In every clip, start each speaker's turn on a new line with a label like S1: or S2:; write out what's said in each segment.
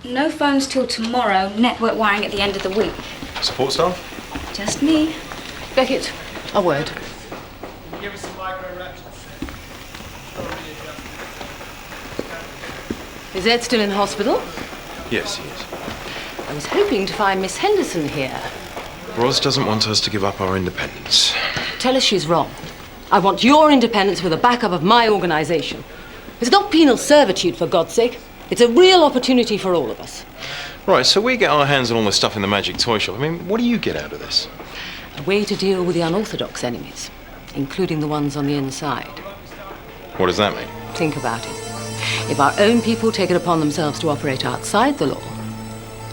S1: No phones till tomorrow. Network wiring at the end of the week.
S2: Support staff?
S1: Just me.
S3: Beckett, a word.
S4: Give us some micro reactions.
S3: Is Ed still in hospital?
S2: Yes, he is.
S3: I was hoping to find Miss Henderson here.
S2: Roz doesn't want us to give up our independence.
S3: Tell her she's wrong. I want your independence with the backup of my organisation. It's not penal servitude, for God's sake. It's a real opportunity for all of us.
S2: Right, so we get our hands on all this stuff in the magic toy shop. I mean, what do you get out of this?
S3: A way to deal with the unorthodox enemies, including the ones on the inside.
S2: What does that mean?
S3: Think about it. If our own people take it upon themselves to operate outside the law,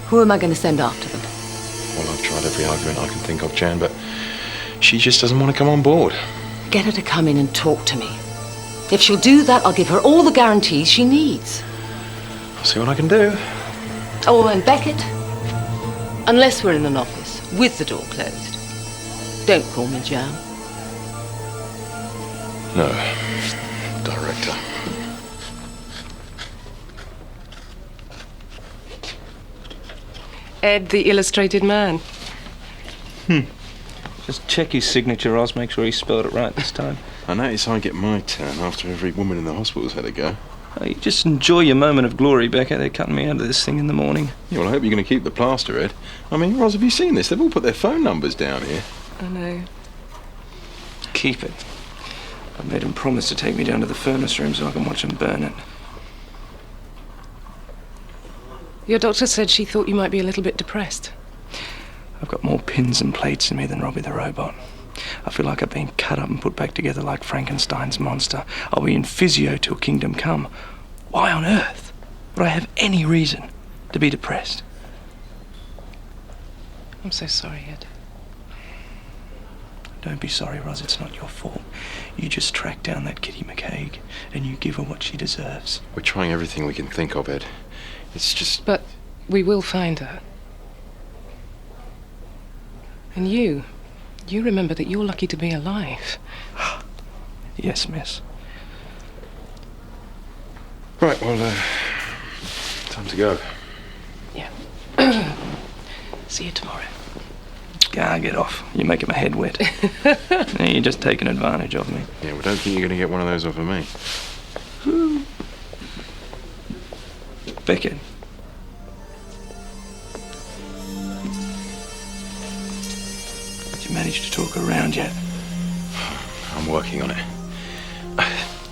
S3: who am I going to send after them?
S2: Well, I've tried every argument I can think of, Jan, but she just doesn't want to come on board.
S3: Get her to come in and talk to me. If she'll do that, I'll give her all the guarantees she needs.
S2: I'll see what I can do.
S3: Oh, and Beckett, unless we're in an office with the door closed, don't call me Jan.
S2: No, Director.
S5: Ed, the illustrated man.
S4: Just check his signature, Roz. Make sure he spelled it right this time.
S2: I notice I get my turn after every woman in the hospital's had a go.
S4: Oh, you just enjoy your moment of glory, Becca. They're cutting me out of this thing in the morning.
S2: Yeah, well, I hope you're going to keep the plaster, Ed. I mean, Roz, have you seen this? They've all put their phone numbers down here.
S5: I know.
S4: Keep it. I made him promise to take me down to the furnace room so I can watch him burn it.
S5: Your doctor said she thought you might be a little bit depressed.
S4: I've got more pins and plates in me than Robbie the Robot. I feel like I've been cut up and put back together like Frankenstein's monster. I'll be in physio till kingdom come. Why on earth would I have any reason to be depressed?
S5: I'm so sorry, Ed.
S4: Don't be sorry, Roz. It's not your fault. You just track down that Kitty McCaig and you give her what she deserves.
S2: We're trying everything we can think of, Ed. It's just...
S5: But we will find her. And you remember that you're lucky to be alive.
S4: Yes, miss.
S2: Right, well, time to go.
S5: Yeah. See you tomorrow.
S4: Get off. You're making my head wet. You're just taking advantage of me.
S2: Yeah, well, don't think you're going to get one of those off of me.
S4: Beckett. Did you manage to talk her around yet?
S2: I'm working on it.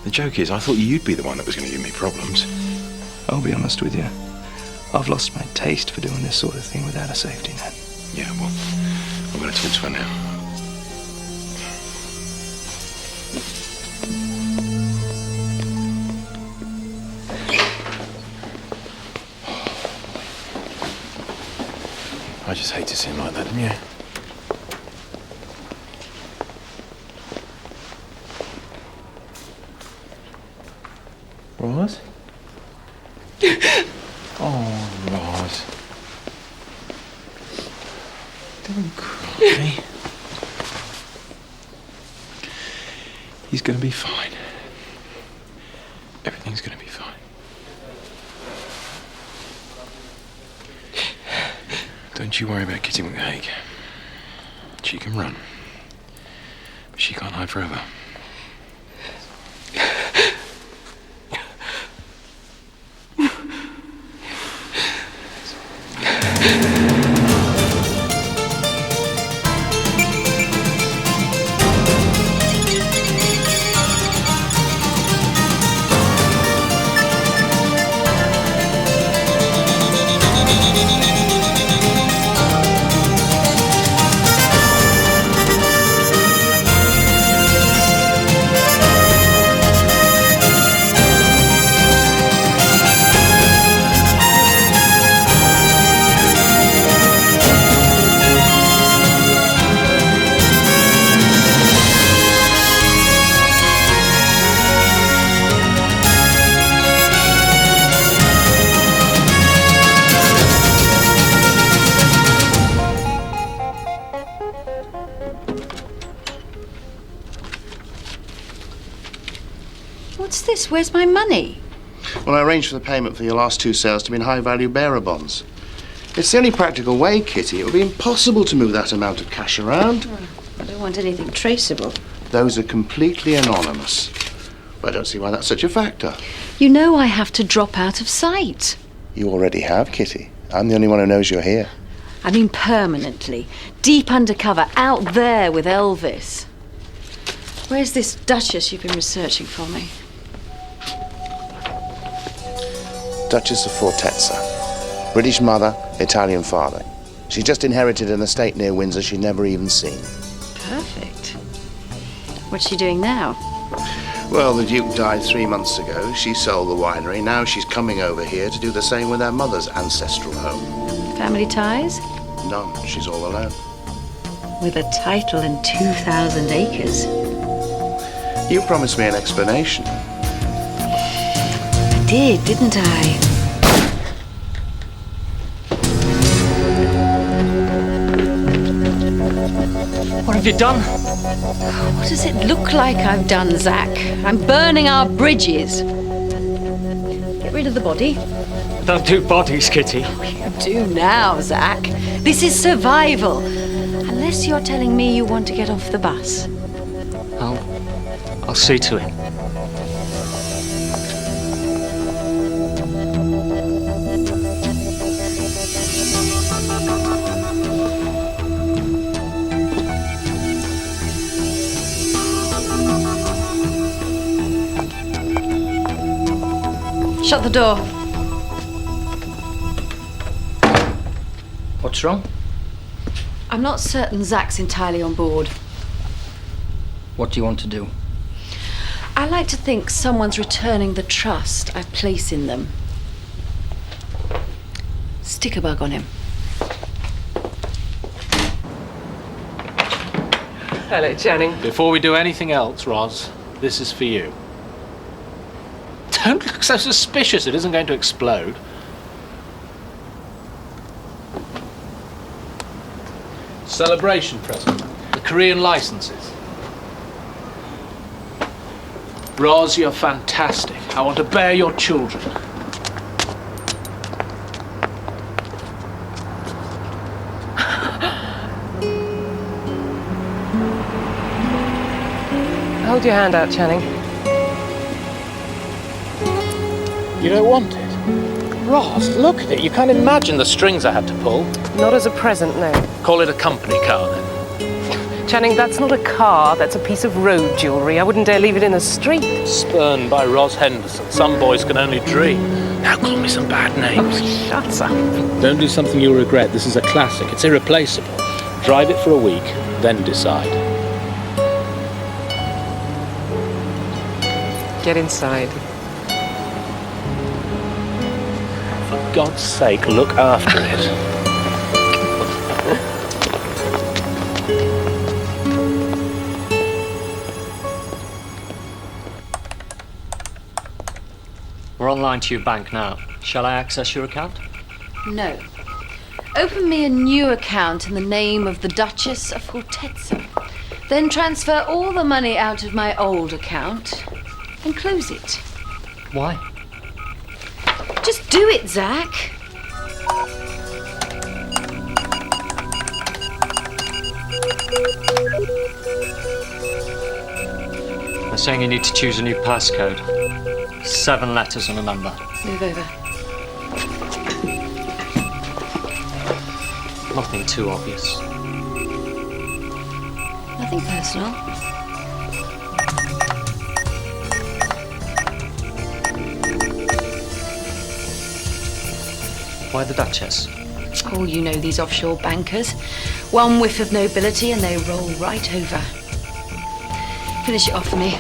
S2: The joke is, I thought you'd be the one that was going to give me problems.
S4: I'll be honest with you. I've lost my taste for doing this sort of thing without a safety net.
S2: Yeah, well, I'm going to talk to her now. I just hate to see him like that, don't you? Roz? Oh, Roz. Don't cry. He's gonna be fine. Everything's gonna be fine. Don't you worry about Kitty McCaig. She can run. But she can't hide forever.
S1: What's this? Where's my money?
S6: Well, I arranged for the payment for your last 2 sales to be in high-value bearer bonds. It's the only practical way, Kitty. It would be impossible to move that amount of cash around.
S1: I don't want anything traceable.
S6: Those are completely anonymous. I don't see why that's such a factor.
S1: You know I have to drop out of sight.
S6: You already have, Kitty. I'm the only one who knows you're here.
S1: I mean permanently. Deep undercover, out there with Elvis. Where's this Duchess you've been researching for me?
S6: Duchess of Fortezza. British mother, Italian father. She just inherited an estate near Windsor she'd never even seen.
S1: Perfect. What's she doing now?
S6: Well, the Duke died 3 months ago. She sold the winery. Now she's coming over here to do the same with her mother's ancestral home.
S1: Family ties?
S6: None. She's all alone.
S1: With a title and 2,000 acres.
S6: You promised me an explanation.
S1: I did, didn't I?
S7: What have you done?
S1: What does it look like I've done, Zach? I'm burning our bridges. Get rid of the body.
S7: Don't do bodies, Kitty.
S1: You do now, Zach. This is survival. Unless you're telling me you want to get off the bus.
S7: I'll see to it.
S1: Shut the door.
S7: What's wrong?
S1: I'm not certain Zach's entirely on board.
S7: What do you want to do?
S1: I like to think someone's returning the trust I place in them. Stick a bug on him.
S5: Hello, Channing.
S8: Before we do anything else, Roz, this is for you. Don't look so suspicious. It isn't going to explode. Celebration present. The Korean licenses. Roz, you're fantastic. I want to bear your children.
S5: Hold your hand out, Channing.
S8: You don't want it? Roz, look at it. You can't imagine the strings I had to pull.
S5: Not as a present, no.
S8: Call it a company car, then.
S5: Channing, that's not a car, that's a piece of road jewellery. I wouldn't dare leave it in the street.
S8: Spurned by Roz Henderson. Some boys can only dream. Now call me some bad names.
S5: Shut up.
S8: Don't do something you'll regret. This is a classic. It's irreplaceable. Drive it for a week, then decide.
S5: Get inside.
S8: For God's sake, look after it.
S7: We're online to your bank now. Shall I access your account?
S1: No. Open me a new account in the name of the Duchess of Fortezza. Then transfer all the money out of my old account and close it.
S7: Why?
S1: Just do it, Zach.
S7: They're saying you need to choose a new passcode. 7 letters and a number.
S1: Move over.
S7: Nothing too obvious.
S1: Nothing personal.
S7: Why the Duchess?
S1: Oh, you know these offshore bankers. One whiff of nobility and they roll right over. Finish it off for me.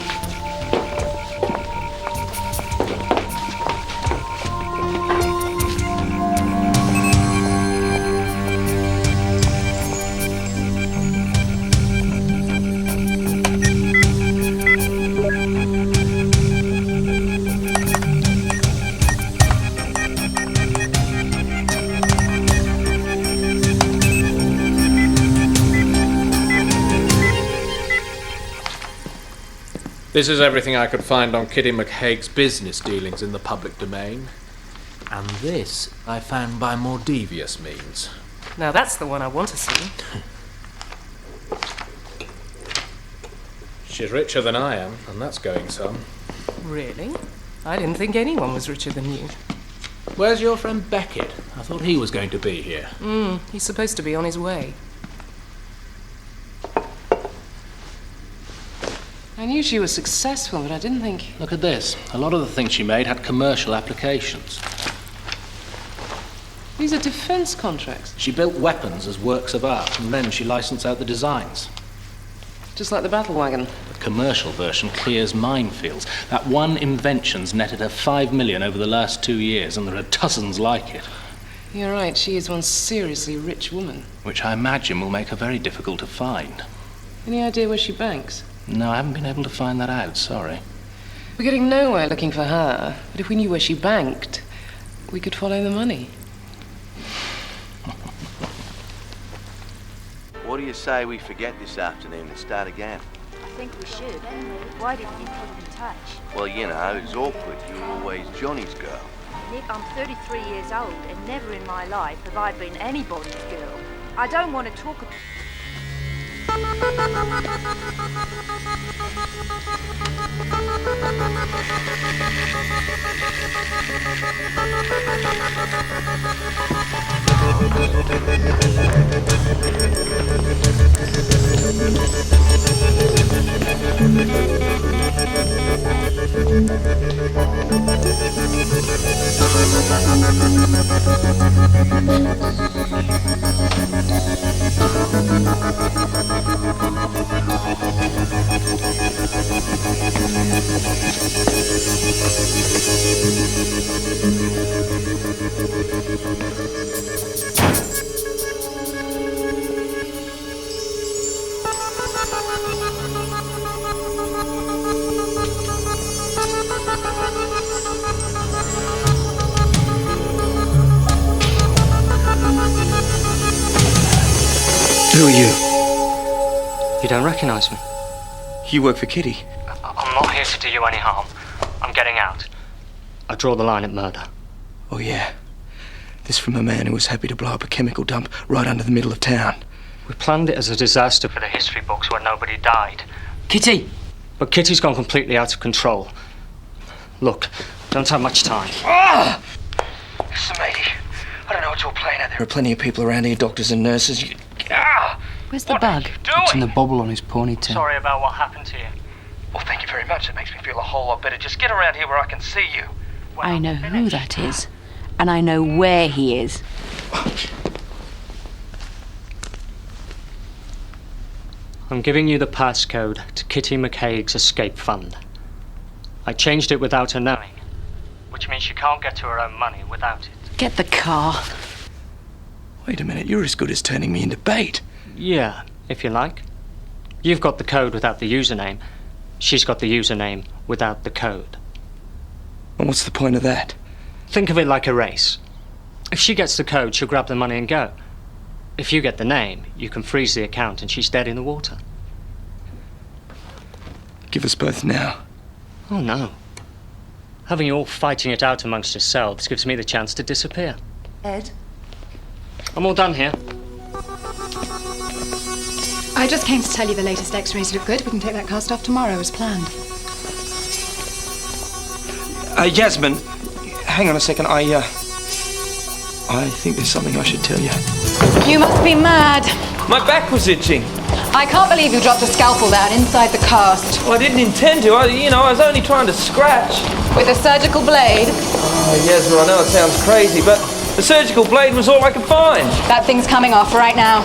S8: This is everything I could find on Kitty McHaig's business dealings in the public domain. And this I found by more devious means.
S5: Now that's the one I want to see.
S8: She's richer than I am, and that's going some.
S5: Really? I didn't think anyone was richer than you.
S8: Where's your friend Beckett? I thought he was going to be here.
S5: He's supposed to be on his way. I knew she was successful, but I didn't think...
S8: Look at this. A lot of the things she made had commercial applications.
S5: These are defense contracts.
S8: She built weapons as works of art, and then she licensed out the designs.
S5: Just like the battle wagon.
S8: The commercial version clears minefields. That one invention's netted her $5 million over the last 2 years, and there are dozens like it.
S5: You're right, she is one seriously rich woman.
S8: Which I imagine will make her very difficult to find.
S5: Any idea where she banks?
S8: No, I haven't been able to find that out, sorry.
S5: We're getting nowhere looking for her, but if we knew where she banked, we could follow the money.
S9: What do you say we forget this afternoon and start again?
S10: I think we should. Why didn't you put in touch?
S9: Well, you know, it's awkward. You were always Johnny's girl.
S10: Nick, I'm 33 years old, and never in my life have I been anybody's girl. I don't want to talk about...
S4: Who are you?
S7: You don't recognise me?
S4: You work for Kitty.
S7: I'm not here to do you any harm. I'm getting out. I draw the line at murder.
S4: Oh, yeah. This from a man who was happy to blow up a chemical dump right under the middle of town.
S7: We planned it as a disaster for the history books where nobody died.
S3: Kitty!
S7: But Kitty's gone completely out of control. Look, don't have much time.
S4: Listen, matey. I don't know what you're playing at. There are plenty of people around here, doctors and nurses.
S1: Where's the bug?
S7: It's in the bobble on his ponytail. Sorry about what happened to you.
S4: Well, thank you very much. It makes me feel a whole lot better. Just get around here where I can see you.
S1: I know who that is, and I know where he is.
S7: I'm giving you the passcode to Kitty McHaig's escape fund. I changed it without her knowing, which means she can't get to her own money without it.
S1: Get the car.
S4: Wait a minute. You're as good as turning me into bait.
S7: Yeah, if you like. You've got the code without the username. She's got the username without the code.
S4: And what's the point of that?
S7: Think of it like a race. If she gets the code, she'll grab the money and go. If you get the name, you can freeze the account and she's dead in the water.
S4: Give us both now.
S7: Oh, no. Having you all fighting it out amongst yourselves gives me the chance to disappear.
S1: Ed?
S7: I'm all done here.
S11: I just came to tell you the latest x-rays look good. We can take that cast off tomorrow as planned.
S4: Yasmin, hang on a second. I think there's something I should tell you.
S11: You must be mad.
S12: My back was itching.
S11: I can't believe you dropped a scalpel down inside the cast.
S12: Well, I didn't intend to. I was only trying to scratch.
S11: With a surgical blade?
S12: Oh, Yasmin, I know it sounds crazy, but the surgical blade was all I could find.
S11: That thing's coming off right now.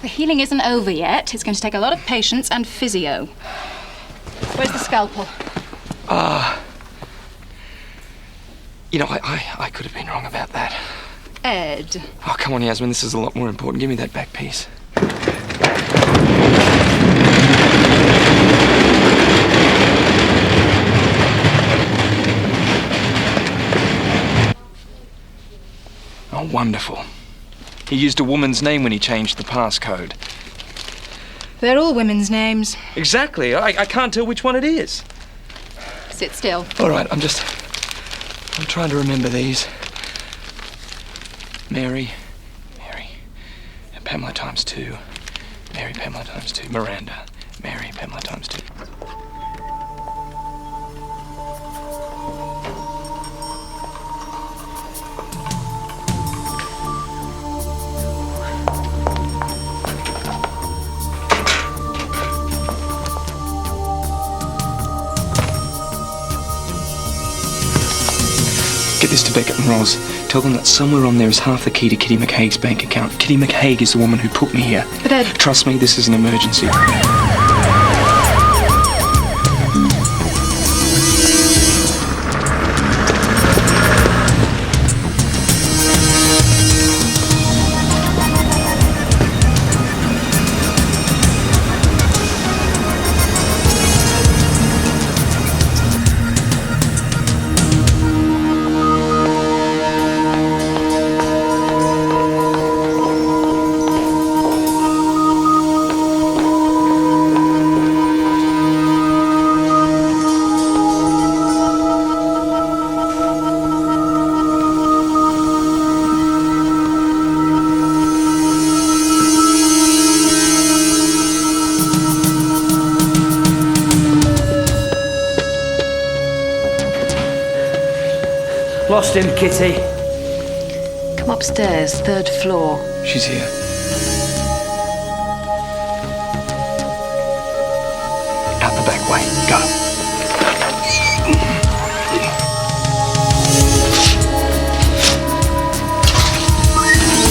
S11: The healing isn't over yet. It's going to take a lot of patience and physio. Where's the scalpel?
S4: You know, I could have been wrong about that.
S11: Ed.
S4: Oh, come on, Yasmin, this is a lot more important. Give me that back piece. Oh, wonderful. He used a woman's name when he changed the passcode.
S11: They're all women's names.
S4: Exactly. I can't tell which one it is.
S11: Sit still.
S4: All right, I'm trying to remember these. Mary, and Pamela times 2. Mary, Pamela times 2. Miranda, Mary, Pamela times 2. Get this to Beckett and Roz. Tell them that somewhere on there is half the key to Kitty McHaig's bank account. Kitty McHaig is the woman who put me here.
S11: But Ed...
S4: Trust me, this is an emergency.
S12: Lost him, Kitty.
S1: Come upstairs, 3rd floor.
S4: She's here. Out the back way. Go.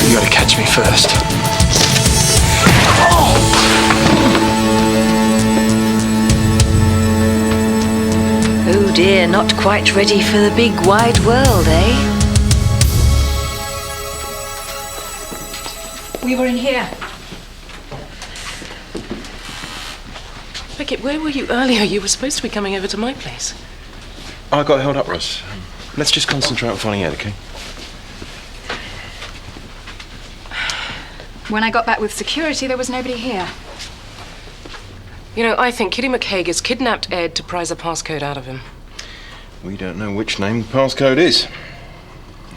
S4: You gotta catch me first.
S1: Oh dear, not quite ready for the big wide world, eh?
S11: We were in here.
S5: Beckett, where were you earlier? You were supposed to be coming over to my place.
S2: I got held up, Russ. Let's just concentrate on finding out, okay?
S11: When I got back with security, there was nobody here.
S5: You know, I think Kitty McHaig has kidnapped Ed to prise a passcode out of him.
S2: We don't know which name the passcode is.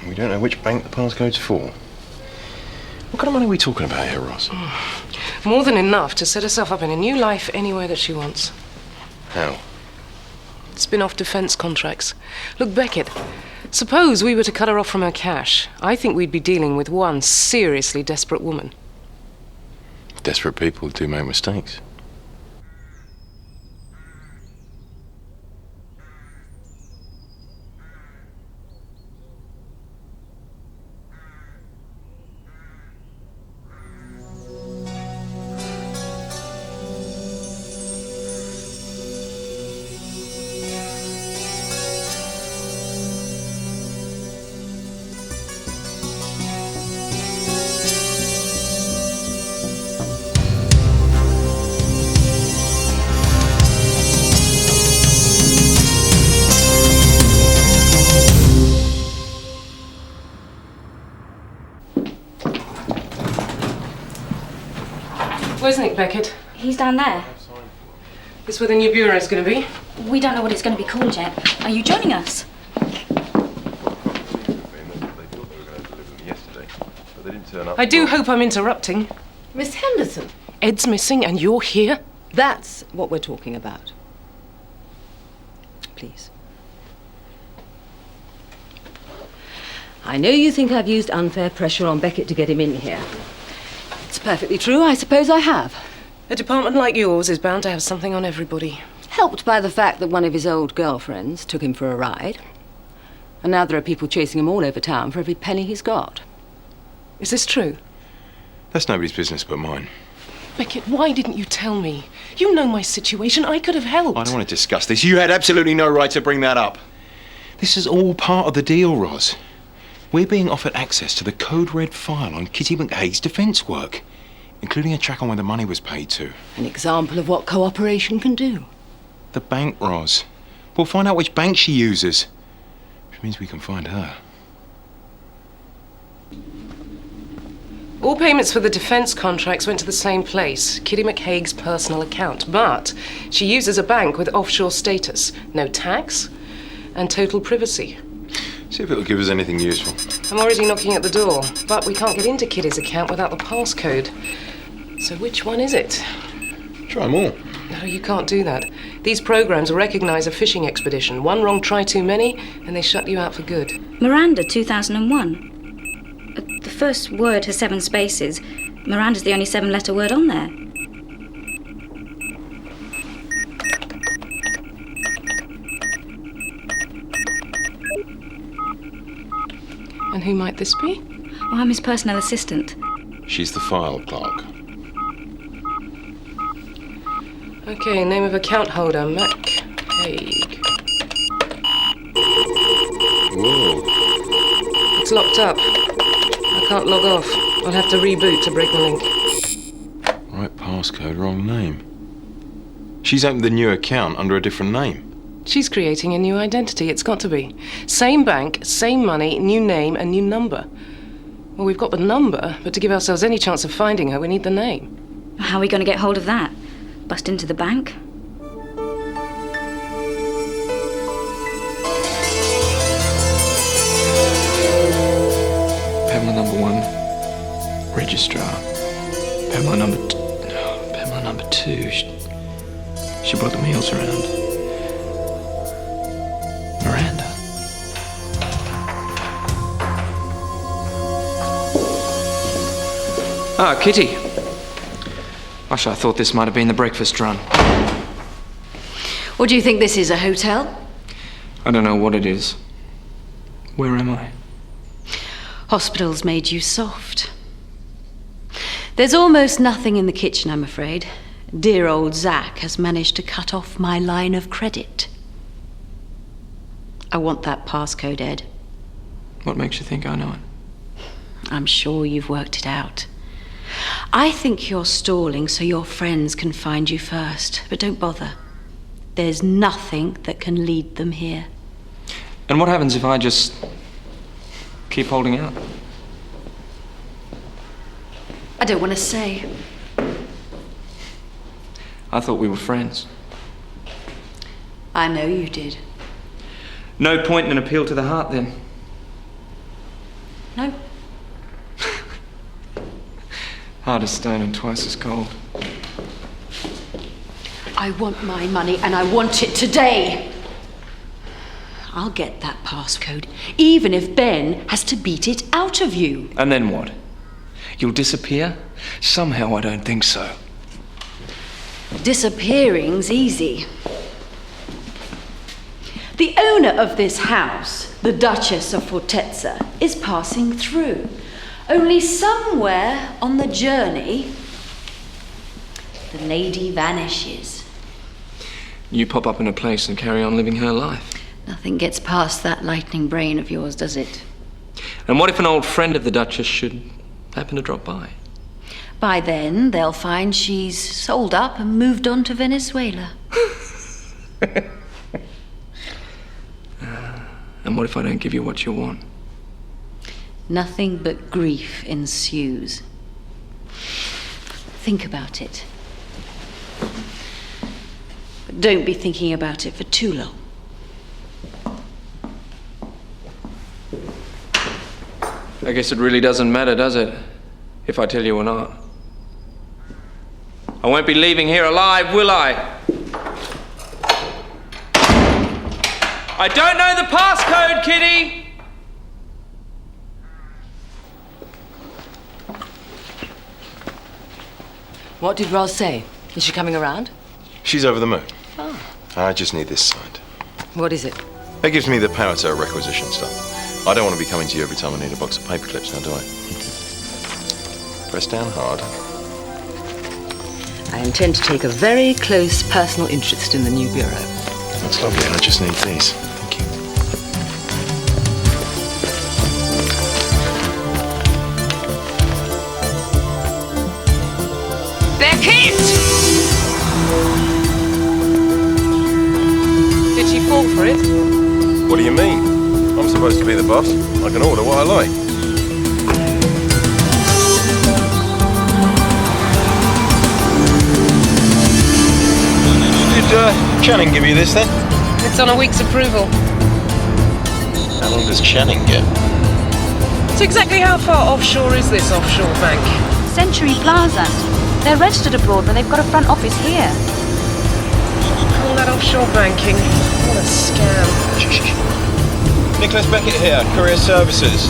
S2: We don't know which bank the passcode's for. What kind of money are we talking about here, Ross?
S5: More than enough to set herself up in a new life anywhere that she wants.
S2: How?
S5: Spin-off defense contracts. Look, Beckett, suppose we were to cut her off from her cash. I think we'd be dealing with one seriously desperate woman.
S2: Desperate people do make mistakes.
S5: Where's Nick, Beckett?
S13: He's down there.
S5: This where the new bureau's going to be?
S13: We don't know what it's going to be called yet. Are you joining us?
S5: I do hope I'm interrupting.
S3: Miss Henderson.
S5: Ed's missing and you're here?
S3: That's what we're talking about. Please. I know you think I've used unfair pressure on Beckett to get him in here. It's perfectly true, I suppose I have.
S5: A department like yours is bound to have something on everybody.
S3: Helped by the fact that one of his old girlfriends took him for a ride. And now there are people chasing him all over town for every penny he's got.
S5: Is this true?
S2: That's nobody's business but mine.
S5: Beckett, why didn't you tell me? You know my situation. I could have helped.
S2: I don't want to discuss this. You had absolutely no right to bring that up. This is all part of the deal, Roz. We're being offered access to the code red file on Kitty McHaig's defence work, including a track on where the money was paid to.
S3: An example of what cooperation can do.
S2: The bank, Roz. We'll find out which bank she uses, which means we can find her.
S5: All payments for the defence contracts went to the same place, Kitty McHaig's personal account. But she uses a bank with offshore status, no tax, and total privacy.
S2: See if it'll give us anything useful.
S5: I'm already knocking at the door, but we can't get into Kitty's account without the passcode. So which one is it?
S2: Try them all.
S5: No, you can't do that. These programs recognise a fishing expedition. One wrong try too many, and they shut you out for good.
S13: Miranda, 2001. The first word has 7 spaces. Miranda's the only 7-letter word on there.
S5: And who might this be?
S13: Oh, I'm his personal assistant.
S2: She's the file clerk.
S5: Okay, name of account holder, McHaig.
S2: Whoa.
S5: It's locked up. I can't log off. I'll have to reboot to break the link.
S2: Right passcode, wrong name. She's opened the new account under a different name.
S5: She's creating a new identity. It's got to be. Same bank, same money, new name and new number. Well, we've got the number, but to give ourselves any chance of finding her, we need the name.
S13: How are we going to get hold of that? Bust into the bank?
S4: Pamela number 1, registrar. Pamela number 2. She brought the meals around. Miranda. Ah, Kitty. Gosh, I thought this might have been the breakfast run.
S1: What do you think this is, a hotel?
S4: I don't know what it is. Where am I?
S1: Hospital's made you soft. There's almost nothing in the kitchen, I'm afraid. Dear old Zach has managed to cut off my line of credit. I want that passcode, Ed.
S4: What makes you think I know it?
S1: I'm sure you've worked it out. I think you're stalling so your friends can find you first, but don't bother. There's nothing that can lead them here.
S4: And what happens if I just keep holding out?
S1: I don't want to say.
S4: I thought we were friends.
S1: I know you did.
S4: No point in an appeal to the heart, then?
S1: No.
S4: Hard as stone and twice as cold.
S1: I want my money, and I want it today. I'll get that passcode, even if Ben has to beat it out of you.
S4: And then what? You'll disappear? Somehow I don't think so.
S1: Disappearing's easy. The owner of this house, the Duchess of Fortezza, is passing through. Only somewhere on the journey, the lady vanishes.
S4: You pop up in a place and carry on living her life.
S1: Nothing gets past that lightning brain of yours, does it?
S4: And what if an old friend of the Duchess should happen to drop by?
S1: By then, they'll find she's sold up and moved on to Venezuela.
S4: And what if I don't give you what you want?
S1: Nothing but grief ensues. Think about it. But don't be thinking about it for too long.
S4: I guess it really doesn't matter, does it? If I tell you or not. I won't be leaving here alive, will I? I don't know the passcode, Kitty!
S3: What did Roz say? Is she coming around?
S2: She's over the moon.
S3: Oh.
S2: I just need this signed.
S3: What is it?
S2: That gives me the power to requisition stuff. I don't want to be coming to you every time I need a box of paper clips now, do I? Press down hard.
S3: I intend to take a very close personal interest in the new bureau.
S2: That's lovely. I just need these. Thank you.
S5: Beckett! Did she fall for it?
S14: What do you mean? I'm supposed to be the boss. I can order what I like.
S2: Did Channing give you this then?
S5: It's on a week's approval.
S2: How long does Channing get?
S5: So exactly how far offshore is this offshore bank?
S10: Century Plaza. They're registered abroad, but they've got a front office here.
S5: All that offshore banking. What a scam.
S2: Nicholas Beckett here, Courier Services.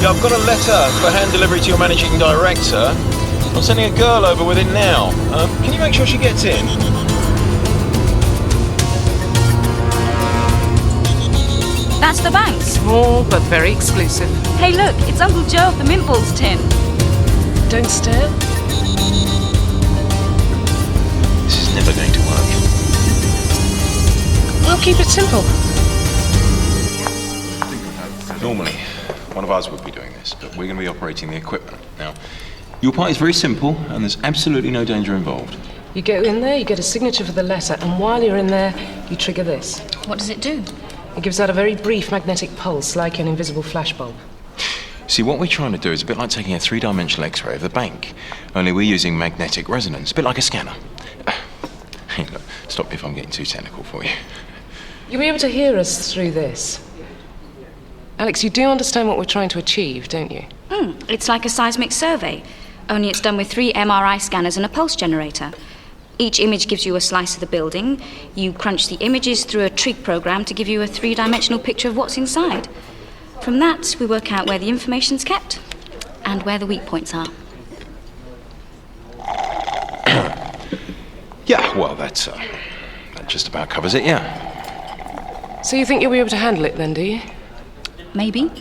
S2: Yeah, I've got a letter for hand delivery to your managing director. I'm sending a girl over with it now. Can you make sure she gets in?
S10: That's the bank.
S5: Small, but very exclusive.
S10: Hey, look, it's Uncle Joe of the mint balls tin.
S5: Don't stare.
S2: This is never going to work.
S5: We'll keep it simple.
S2: Normally, one of us would be doing this, but we're going to be operating the equipment. Now, your part is very simple, and there's absolutely no danger involved.
S5: You go in there, you get a signature for the letter, and while you're in there, you trigger this.
S10: What does it do?
S5: It gives out a very brief magnetic pulse, like an invisible flashbulb.
S2: See, what we're trying to do is a bit like taking a three-dimensional X-ray of the bank, only we're using magnetic resonance, a bit like a scanner. Hey, look, stop me if I'm getting too technical for you.
S5: You'll be able to hear us through this. Alex, you do understand what we're trying to achieve, don't you?
S13: It's like a seismic survey, only it's done with 3 MRI scanners and a pulse generator. Each image gives you a slice of the building. You crunch the images through a trig program to give you a 3-dimensional picture of what's inside. From that, we work out where the information's kept and where the weak points are.
S2: Yeah, well, that just about covers it, yeah.
S5: So you think you'll be able to handle it then, do you?
S13: Maybe.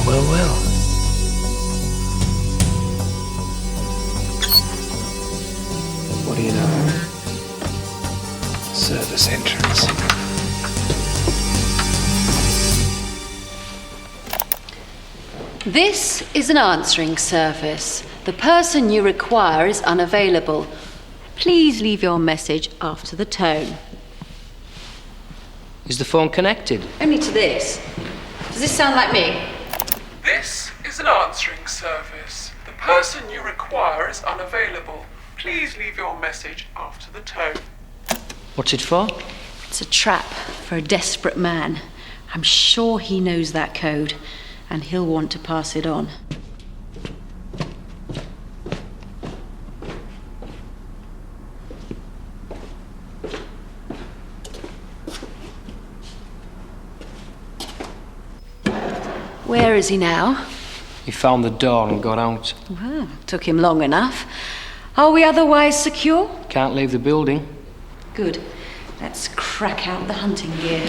S4: Well. What do you know? Service entrance.
S1: This is an answering service. The person you require is unavailable. Please leave your message after the tone.
S12: Is the phone connected?
S1: Only to this. Does this sound like me?
S4: This is an answering service. The person you require is unavailable. Please leave your message after the tone.
S12: What's it for?
S1: It's a trap for a desperate man. I'm sure he knows that code, and he'll want to pass it on. Where is he now?
S12: He found the door and got out.
S1: Well, took him long enough. Are we otherwise secure?
S12: Can't leave the building.
S1: Good. Let's crack out the hunting gear.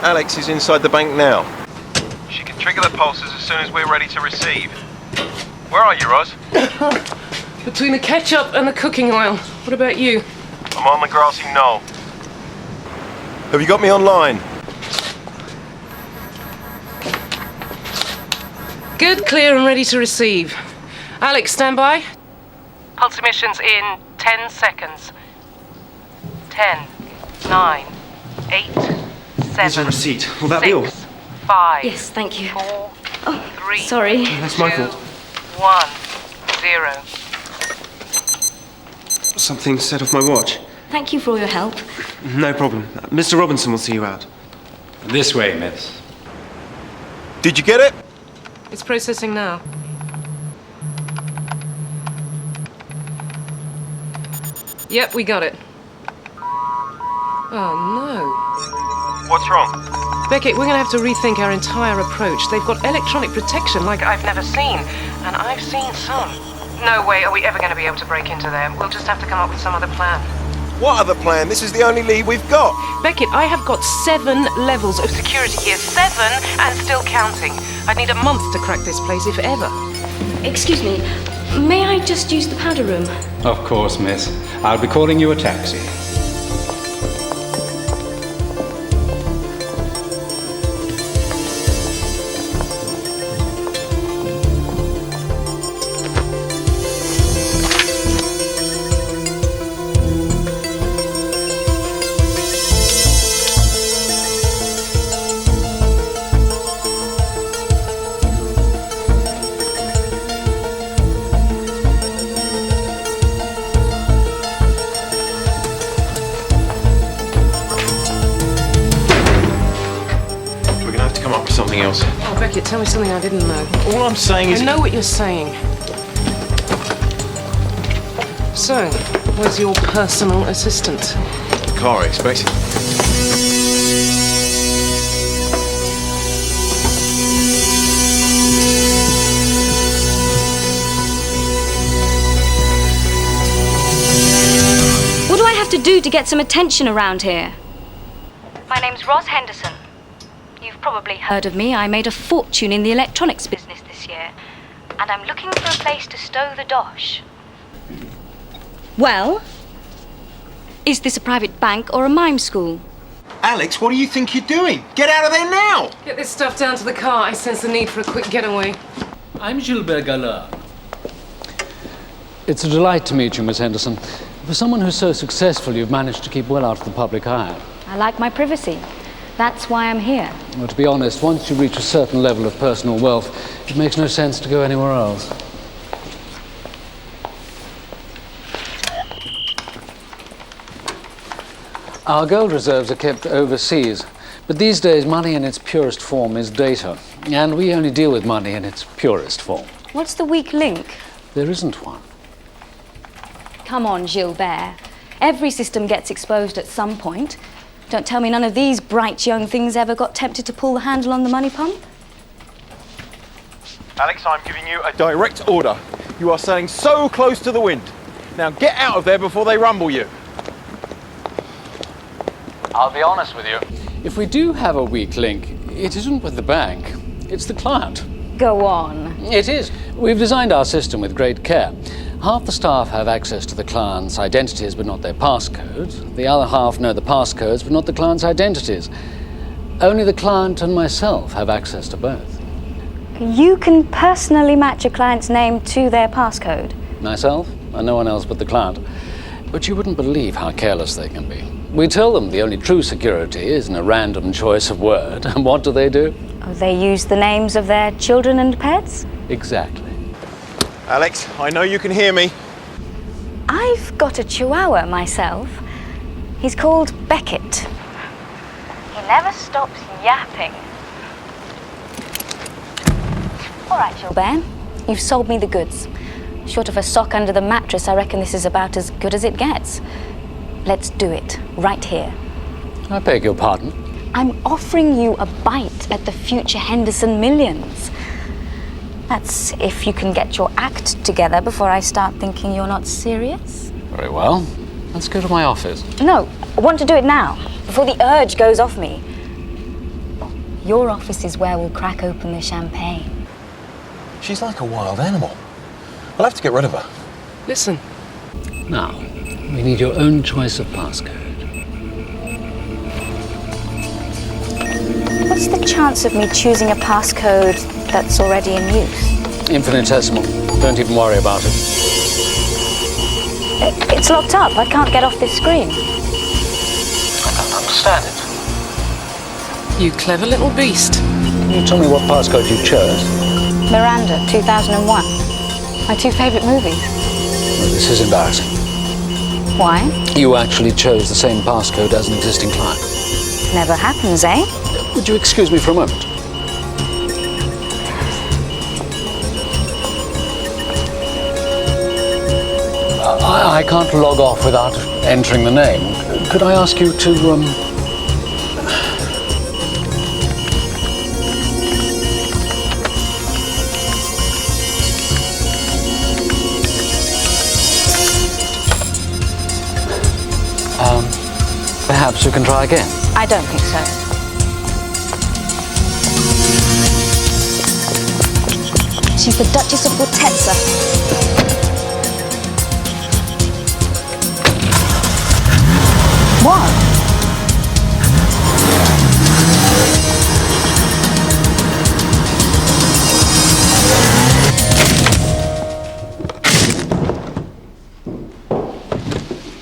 S14: Alex is inside the bank now. She can trigger the pulses as soon as we're ready to receive. Where are you, Roz?
S5: Between the ketchup and the cooking oil. What about you?
S14: I'm on the grassy knoll. Have you got me online?
S5: Good, clear, and ready to receive. Alex, stand by. Pulse emissions in 10 seconds. 10, 9, 8, 7.
S14: Here's your receipt. Will that be all?
S5: 5.
S13: Yes, thank you.
S5: 4, 3.
S13: Sorry.
S14: That's my
S5: 2,
S14: fault.
S5: 1, 0.
S14: Something set off my watch.
S13: Thank you for all your help.
S14: No problem. Mr. Robinson will see you out.
S15: This way, miss.
S14: Did you get it?
S5: It's processing now. Yep, we got it. Oh, no.
S14: What's wrong?
S5: Beckett, we're going to have to rethink our entire approach. They've got electronic protection like I've never seen. And I've seen some. No way are we ever going to be able to break into there. We'll just have to come up with some other plan.
S14: What other plan? This is the only lead we've got.
S5: Beckett, I have got 7 levels of security here. 7 and still counting. I'd need a month to crack this place, if ever.
S13: Excuse me, may I just use the powder room?
S15: Of course, miss. I'll be calling you a taxi.
S14: Something else.
S5: Oh, Beckett, tell me something I didn't know.
S14: All I'm saying is...
S5: I know what you're saying. So, where's your personal assistant?
S14: Car, I expect.
S13: What do I have to do to get some attention around here? My name's Roz Henderson. You've probably heard of me. I made a fortune in the electronics business this year. And I'm looking for a place to stow the dosh. Well, is this a private bank or a mime school?
S2: Alex, what do you think you're doing? Get out of there now!
S5: Get this stuff down to the car. I sense the need for a quick getaway.
S16: I'm Gilbert Gallard. It's a delight to meet you, Miss Henderson. For someone who's so successful, you've managed to keep well out of the public eye.
S13: I like my privacy. That's why I'm here.
S16: Well, to be honest, once you reach a certain level of personal wealth, it makes no sense to go anywhere else. Our gold reserves are kept overseas, but these days money in its purest form is data, and we only deal with money in its purest form.
S13: What's the weak link?
S16: There isn't one.
S13: Come on, Gilbert. Every system gets exposed at some point. Don't tell me none of these bright young things ever got tempted to pull the handle on the money pump.
S14: Alex, I'm giving you a direct order. You are sailing so close to the wind. Now get out of there before they rumble you.
S16: I'll be honest with you. If we do have a weak link, it isn't with the bank, it's the client.
S13: Go on.
S16: It is. We've designed our system with great care. Half the staff have access to the client's identities but not their passcodes. The other half know the passcodes but not the client's identities. Only the client and myself have access to both.
S13: You can personally match a client's name to their passcode?
S16: Myself and no one else but the client. But you wouldn't believe how careless they can be. We tell them the only true security is in a random choice of word. And what do?
S13: Oh, they use the names of their children and pets?
S16: Exactly.
S14: Alex, I know you can hear me.
S13: I've got a chihuahua myself. He's called Beckett. He never stops yapping. All right, Gilbert, you've sold me the goods. Short of a sock under the mattress, I reckon this is about as good as it gets. Let's do it, right here.
S16: I beg your pardon?
S13: I'm offering you a bite at the future Henderson millions. That's if you can get your act together before I start thinking you're not serious.
S16: Very well. Let's go to my office.
S13: No, I want to do it now, before the urge goes off me. Your office is where we'll crack open the champagne.
S2: She's like a wild animal. I'll have to get rid of her.
S5: Listen.
S16: Now, we need your own choice of passcode.
S13: What's the chance of me choosing a passcode that's already in use?
S16: Infinitesimal. Don't even worry about it.
S13: It's locked up. I can't get off this screen.
S16: I don't understand it.
S5: You clever little beast.
S16: Can you tell me what passcode you chose?
S13: Miranda, 2001. My two favourite movies.
S16: Well, this is embarrassing.
S13: Why?
S16: You actually chose the same passcode as an existing client.
S13: Never happens, eh?
S16: Would you excuse me for a moment? I can't log off without entering the name. Could I ask you to, perhaps you can try again?
S13: I don't think so. She's the Duchess of Fortezza. What?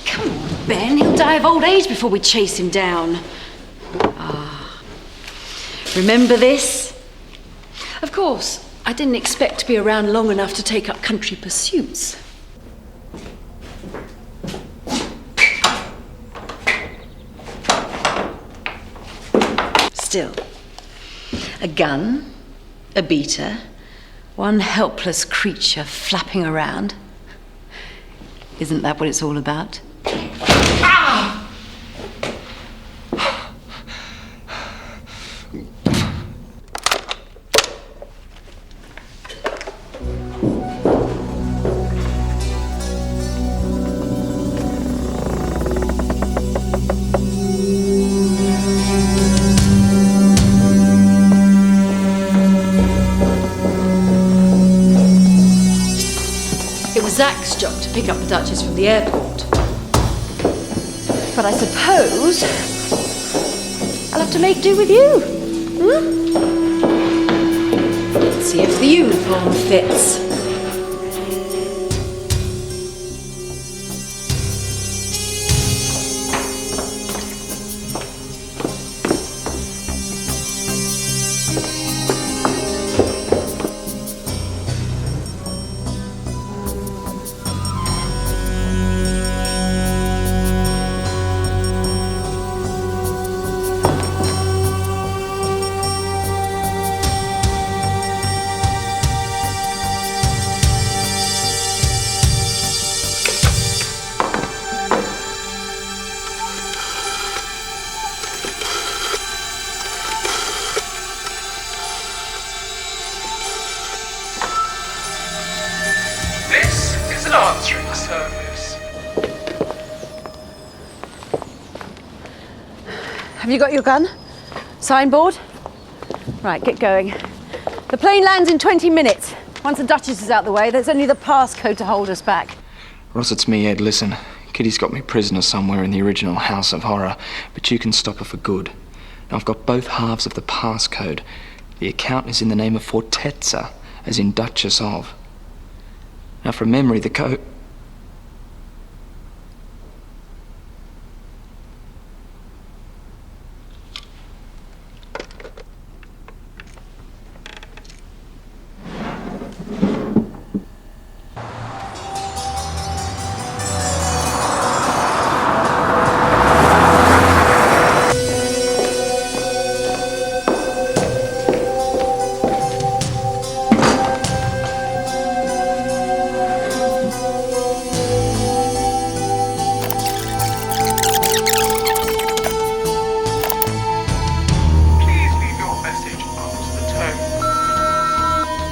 S1: Come on, Ben. He'll die of old age before we chase him down. Remember this? Of course, I didn't expect to be around long enough to take up country pursuits. Still, a gun, a beater, one helpless creature flapping around. Isn't that what it's all about? Zach's job to pick up the Duchess from the airport. But I suppose I'll have to make do with you. Let's see if the uniform fits.
S4: Answering service.
S1: Have you got your gun? Signboard? Right, get going. The plane lands in 20 minutes. Once the Duchess is out the way, there's only the passcode to hold us back.
S4: Ross, it's me, Ed. Listen, Kitty's got me prisoner somewhere in the original House of Horror, but you can stop her for good. Now, I've got both halves of the passcode. The account is in the name of Fortezza, as in Duchess of. Now, from memory, the code...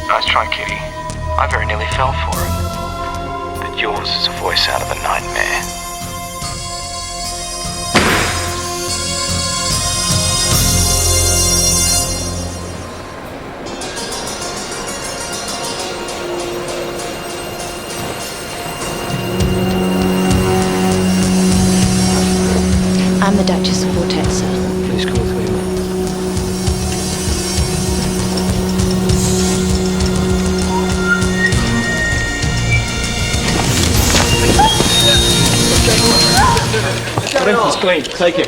S17: Nice try, Kitty. I very nearly fell for it. But yours is a voice out of a nightmare.
S1: I'm the Duchess of Fortezza.
S16: Please call 3.
S2: Gentlemen, it's clean. Take it.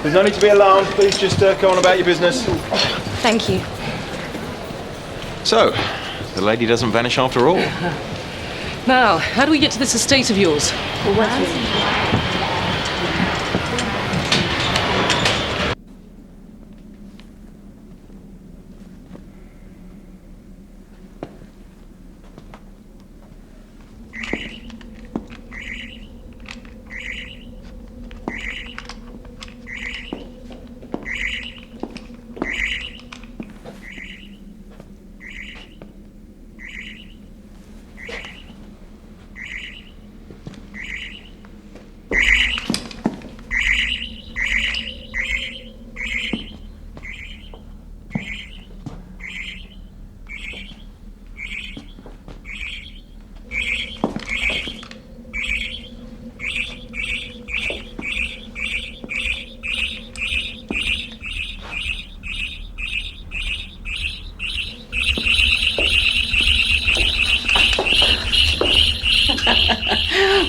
S2: There's no need to be alarmed. Please just go on about your business.
S3: Thank you.
S2: So, the lady doesn't vanish after all.
S5: Now, how do we get to this estate of yours?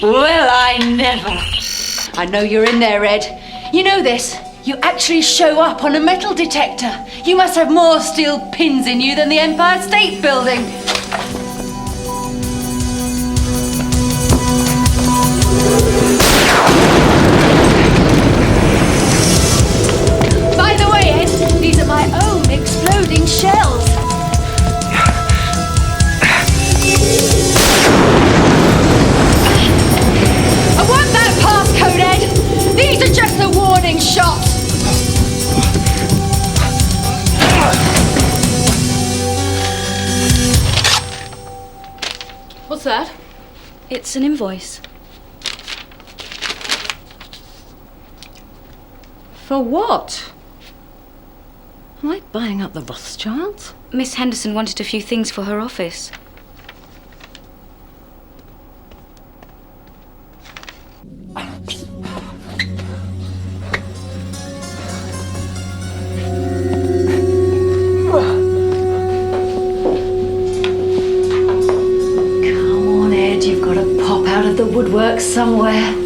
S1: Well, I never. I know you're in there, Ed. You know this. You actually show up on a metal detector. You must have more steel pins in you than the Empire State Building. By the way, Ed, these are my own exploding shells. I want that passcode, Ed! These are just a warning shot!
S3: What's that?
S13: It's an invoice.
S3: For what? Am I buying up the Rothschilds?
S13: Miss Henderson wanted a few things for her office.
S1: The woodwork somewhere.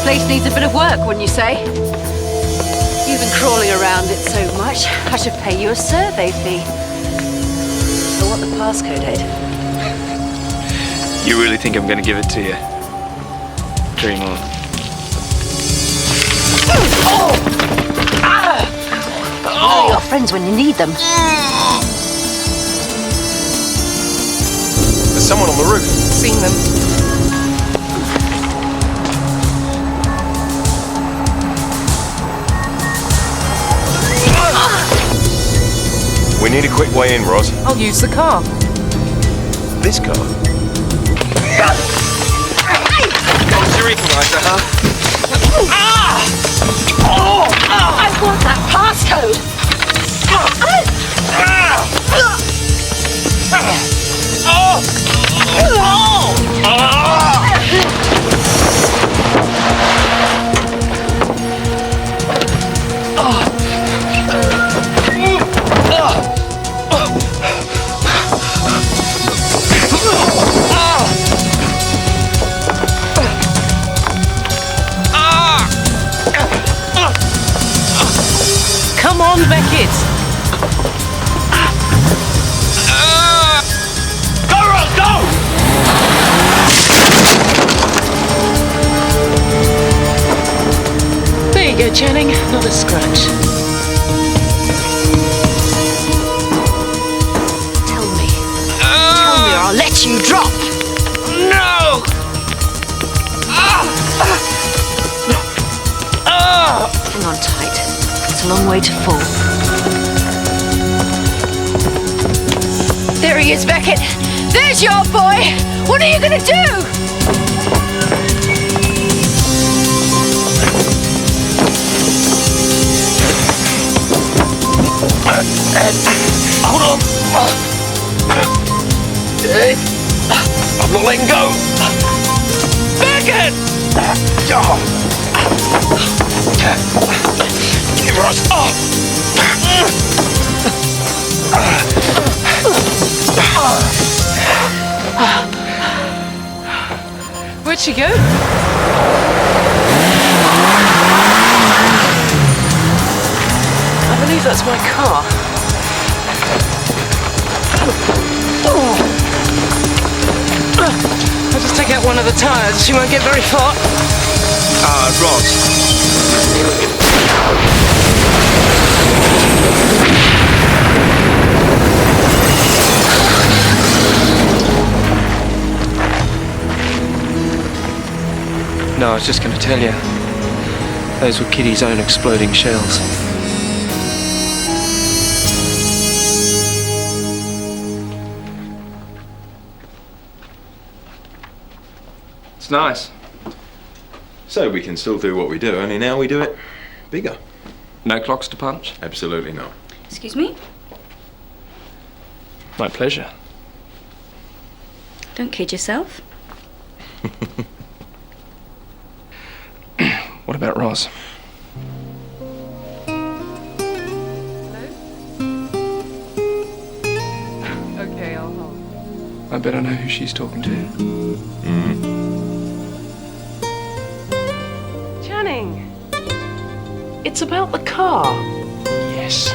S1: Place needs a bit of work, wouldn't you say? You've been crawling around it so much, I should pay you a survey fee. I want the passcode, Ed.
S4: You really think I'm going to give it to you? Dream on.
S1: They're your friends when you need them.
S2: There's someone on the roof.
S5: Seen them.
S2: We need a quick way in, Roz.
S5: I'll use the car.
S2: This car? Don't you recognise her, huh?
S1: I want that passcode!
S5: Come on, Beckett.
S12: Go, Ross, go!
S5: There you go, Channing. Not a scratch.
S1: Tell me or I'll let you drop.
S10: tight. It's a long way to fall.
S1: There he is, Beckett. There's your boy. What are you going to do?
S12: Hold on. I'm not letting go. Beckett! Give us.
S5: Where'd she go? I believe that's my car. I'll just take out one of the tires. She won't get very far.
S2: Roz.
S4: No, I was just going to tell you. Those were Kitty's own exploding shells. It's nice.
S2: So we can still do what we do, only now we do it bigger.
S4: No clocks to punch?
S2: Absolutely not.
S13: Excuse me?
S4: My pleasure.
S13: Don't kid yourself.
S4: What about Roz?
S5: Okay, I'll hold.
S4: I bet I know who she's talking to.
S5: Channing! It's about the car.
S4: Yes.